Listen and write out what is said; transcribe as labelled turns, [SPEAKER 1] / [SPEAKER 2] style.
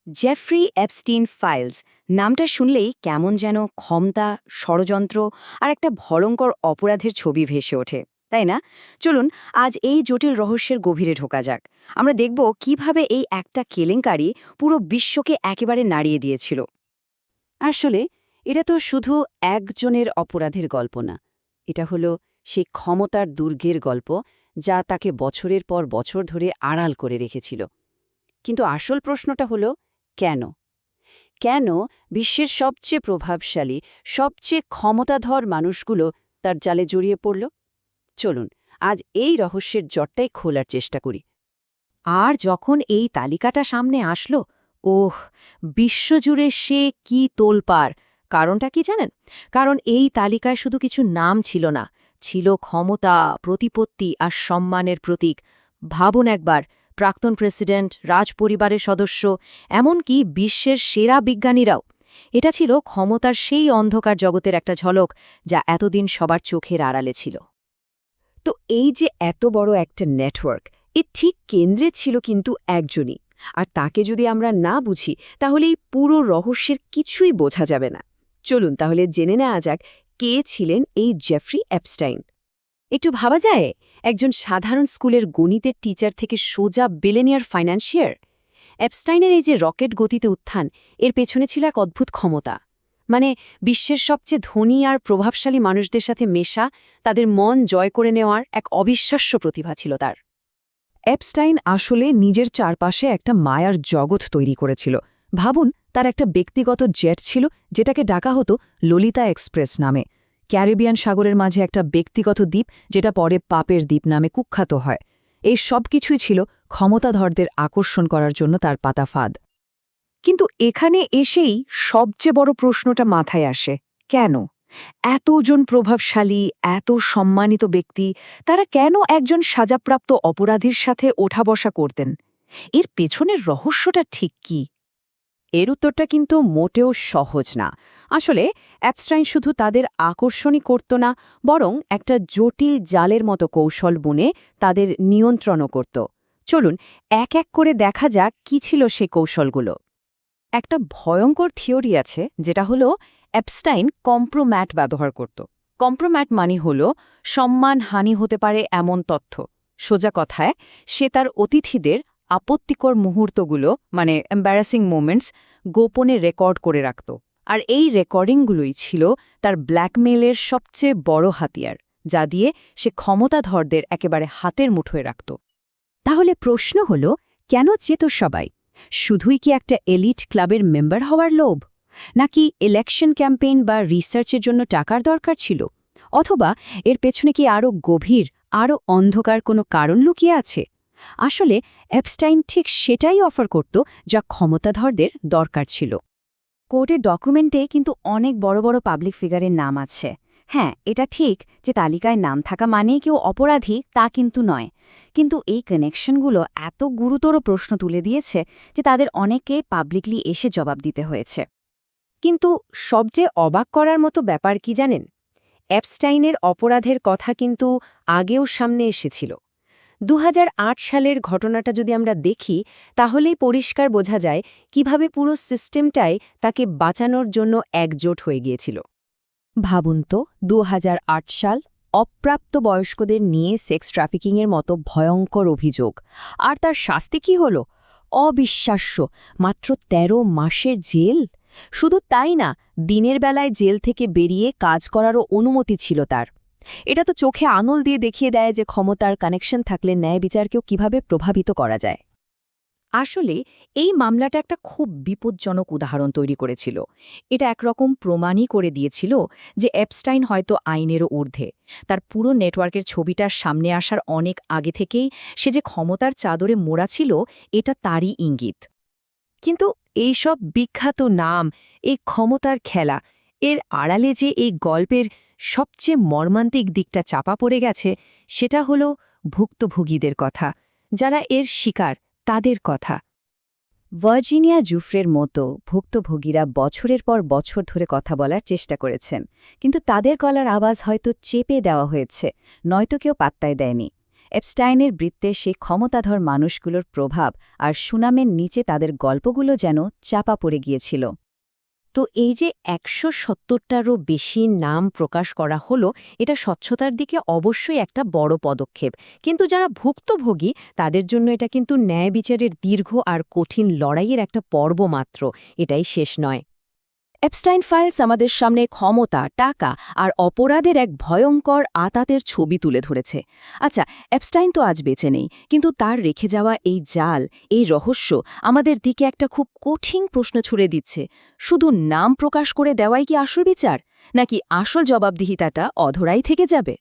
[SPEAKER 1] Jeffrey Epstein files নামটা শুনলেই কেমন যেন ক্ষমতা, ষড়যন্ত্র আর একটা ভয়ঙ্কর অপরাধের ছবি ভেসে ওঠে, তাই না? চলুন আজ এই জটিল রহস্যের গভীরে ঢোকা যাক। আমরা দেখব কিভাবে এই একটা কেলেঙ্কারি পুরো বিশ্বকে একেবারে নাড়িয়ে দিয়েছিল।
[SPEAKER 2] আসলে এটা তো শুধু একজনের অপরাধের গল্প না। এটা হলো সেই ক্ষমতার দুর্গের গল্প, যা তাকে বছরের পর বছর ধরে আড়াল করে রেখেছিল। কিন্তু আসল প্রশ্নটা হলো কেন? কেন বিশ্বের সবচেয়ে প্রভাবশালী, সবচেয়ে ক্ষমতাধর মানুষগুলো তার জালে জড়িয়ে পড়ল? চলুন আজ এই রহস্যের জটটাই খোলার চেষ্টা করি।
[SPEAKER 1] আর যখন এই তালিকাটা সামনে আসলো, ওহ, বিশ্বজুড়ে সে কি তোলপাড়! কারণটা কি জানেন? কারণ এই তালিকায় শুধু কিছু নাম ছিল না, ছিল ক্ষমতা, প্রতিপত্তি আর সম্মানের প্রতীক। ভাবুন একবার, প্রাক্তন প্রেসিডেন্ট, রাজপরিবারের সদস্য, এমনকি বিশ্বের সেরা বিজ্ঞানীরাও। এটা ছিল ক্ষমতার সেই অন্ধকার জগতের একটা ঝলক, যা এতদিন সবার চোখের আড়ালে ছিল।
[SPEAKER 2] তো এই যে এত বড় একটা নেটওয়ার্ক, এর ঠিক কেন্দ্রে ছিল কিন্তু একজনই। আর তাকে যদি আমরা না বুঝি, তাহলে এই পুরো রহস্যের কিছুই বোঝা যাবে না। চলুন তাহলে জেনে নেওয়া যাক কে ছিলেন এই জেফ্রি এপস্টাইন। একটু ভাবা যায়, একজন সাধারণ স্কুলের গণিতের টিচার থেকে সোজা বিলিয়নিয়ার ফাইন্যান্সিয়ার। এপস্টাইনের এই যে রকেট গতিতে উত্থান, এর পেছনে ছিল এক অদ্ভুত ক্ষমতা। মানে বিশ্বের সবচেয়ে ধনী আর প্রভাবশালী মানুষদের সাথে মেশা, তাদের মন জয় করে নেওয়ার এক অবিশ্বাস্য প্রতিভা ছিল তার।
[SPEAKER 3] এপস্টাইন আসলে নিজের চারপাশে একটা মায়ার জগৎ তৈরি করেছিল। ভাবুন, তার একটা ব্যক্তিগত জেট ছিল, যেটাকে ডাকা হতো ললিতা এক্সপ্রেস নামে। ক্যারিবিয়ান সাগরের মাঝে একটা ব্যক্তিগত দ্বীপ, যেটা পরে পাপের দ্বীপ নামে কুখ্যাত হয়। এই সব কিছুই ছিল ক্ষমতাধরদের আকর্ষণ করার জন্য তার পাতা ফাঁদ।
[SPEAKER 1] কিন্তু এখানে এসেই সবচেয়ে বড় প্রশ্নটা মাথায় আসে, কেন এতজন প্রভাবশালী, এত সম্মানিত ব্যক্তি, তারা কেন একজন সাজাপ্রাপ্ত অপরাধীর সাথে ওঠা বসা করতেন? এর পেছনের রহস্যটা ঠিক কি?
[SPEAKER 2] এর উত্তরটা কিন্তু মোটেও সহজ না। আসলে অ্যাপস্টাইন শুধু তাদের আকর্ষণই করত না, বরং একটা জটিল জালের মতো কৌশল বুনে তাদের নিয়ন্ত্রণও করত। চলুন এক এক করে দেখা যাক কি ছিল সে কৌশলগুলো।
[SPEAKER 1] একটা ভয়ঙ্কর থিওরি আছে, যেটা হলো অ্যাপস্টাইন কম্প্রোম্যাট ব্যবহার করত। কম্প্রোম্যাট মানে হল সম্মানহানি হতে পারে এমন তথ্য। সোজা কথায়, সে তার অতিথিদের আপত্তিকর মুহূর্তগুলো, মানে এম্বারাসিং মোমেন্টস, গোপনে রেকর্ড করে রাখত। আর এই রেকর্ডিংগুলোই ছিল তার ব্ল্যাকমেইলের সবচেয়ে বড় হাতিয়ার, যা দিয়ে সে ক্ষমতাধরদের একেবারে হাতের মুঠোয় রাখত।
[SPEAKER 2] তাহলে প্রশ্ন হল, কেন চেত সবাই? শুধুই কি একটা এলিট ক্লাবের মেম্বার হওয়ার লোভ? নাকি ইলেকশন ক্যাম্পেইন বা রিসার্চের জন্য টাকার দরকার ছিল? অথবা এর পেছনে কি আরও গভীর, আরও অন্ধকার কোনো কারণ লুকিয়ে আছে? আসলে অ্যাপস্টাইন ঠিক সেটাই অফার করত, যা ক্ষমতাধরদের দরকার ছিল।
[SPEAKER 1] কোর্টের ডকুমেন্টে কিন্তু অনেক বড় বড় পাবলিক ফিগারের নাম আছে। হ্যাঁ, এটা ঠিক যে তালিকায় নাম থাকা মানেই কেউ অপরাধী, তা কিন্তু নয়। কিন্তু এই কানেকশনগুলো এত গুরুতর প্রশ্ন তুলে দিয়েছে যে তাদের অনেককে পাবলিকলি এসে জবাব দিতে হয়েছে। কিন্তু সবচেয়ে অবাক করার মতো ব্যাপার কি জানেন? অ্যাপস্টাইনের অপরাধের কথা কিন্তু আগেও সামনে এসেছিল। ২০০৮ সালের ঘটনাটা যদি আমরা দেখি, তাহলেই পরিষ্কার বোঝা যায় কিভাবে পুরো সিস্টেমটাই তাকে বাঁচানোর জন্য একজোট হয়ে গিয়েছিল।
[SPEAKER 3] ভাবুন তো, ২০০৮ সাল, অপ্রাপ্ত বয়স্কদের নিয়ে সেক্স ট্রাফিকিংয়ের মতো ভয়ঙ্কর অভিযোগ। আর তার শাস্তি কি হল? অবিশ্বাস্য, মাত্র ১৩ মাসের জেল। শুধু তাই না, দিনের বেলায় জেল থেকে বেরিয়ে কাজ করারও অনুমতি ছিল তার। এটা তো চোখে আঙুল দিয়ে দেখিয়ে দেয় যে ক্ষমতার কানেকশন থাকলে ন্যায় বিচারকেও কিভাবে প্রভাবিত করা যায়।
[SPEAKER 1] আসলে এই মামলাটা একটা খুব বিপজ্জনক উদাহরণ তৈরি করেছিল। এটা একরকম প্রমাণই করে দিয়েছিল যে এপস্টাইন হয়তো আইনেরও ঊর্ধ্বে। তার পুরো নেটওয়ার্কের ছবিটার সামনে আসার অনেক আগে থেকেই সে যে ক্ষমতার চাদরে মোড়া ছিল, এটা তারই ইঙ্গিত। কিন্তু এইসব বিখ্যাত নাম, এই ক্ষমতার খেলা, এর আড়ালে যে এই গল্পের সবচেয়ে মর্মান্তিক দিকটা চাপা পড়ে গেছে, সেটা হলো ভুক্তভোগীদের কথা, যারা এর শিকার, তাদের কথা। ভার্জিনিয়া জুফ্রের মতো ভুক্তভোগীরা বছরের পর বছর ধরে কথা বলার চেষ্টা করেছেন, কিন্তু তাদের গলার আওয়াজ হয়তো চেপে দেওয়া হয়েছে, নয়তো কেউ পাত্তাই দেয়নি। এপস্টাইনের বৃত্তে সেই ক্ষমতাধর মানুষগুলোর প্রভাব আর সুনামের নিচে তাদের গল্পগুলো যেন চাপা পড়ে গিয়েছিল।
[SPEAKER 3] তো এই যে ১৭০টারও বেশি নাম প্রকাশ করা হলো, এটা স্বচ্ছতার দিকে অবশ্যই একটা বড় পদক্ষেপ। কিন্তু যারা ভুক্তভোগী তাদের জন্য এটা কিন্তু ন্যায় বিচারের দীর্ঘ আর কঠিন লড়াইয়ের একটা পর্ব মাত্র, এটাই শেষ নয়। এপস্টাইন ফাইলস আমাদের সামনে ক্ষমতা, টাকা আর অপরাধের এক ভয়ঙ্কর আতাতের ছবি তুলে ধরেছে। আচ্ছা, এপস্টাইন তো আজ বেঁচে নেই, কিন্তু তার রেখে যাওয়া এই জাল, এই রহস্য আমাদের দিকে একটা খুব কঠিন প্রশ্ন ছুড়ে দিচ্ছে। শুধু নাম প্রকাশ করে দেওয়াই কি আসল বিচার, নাকি আসল জবাবদিহিতাটা অধরাই থেকে যাবে?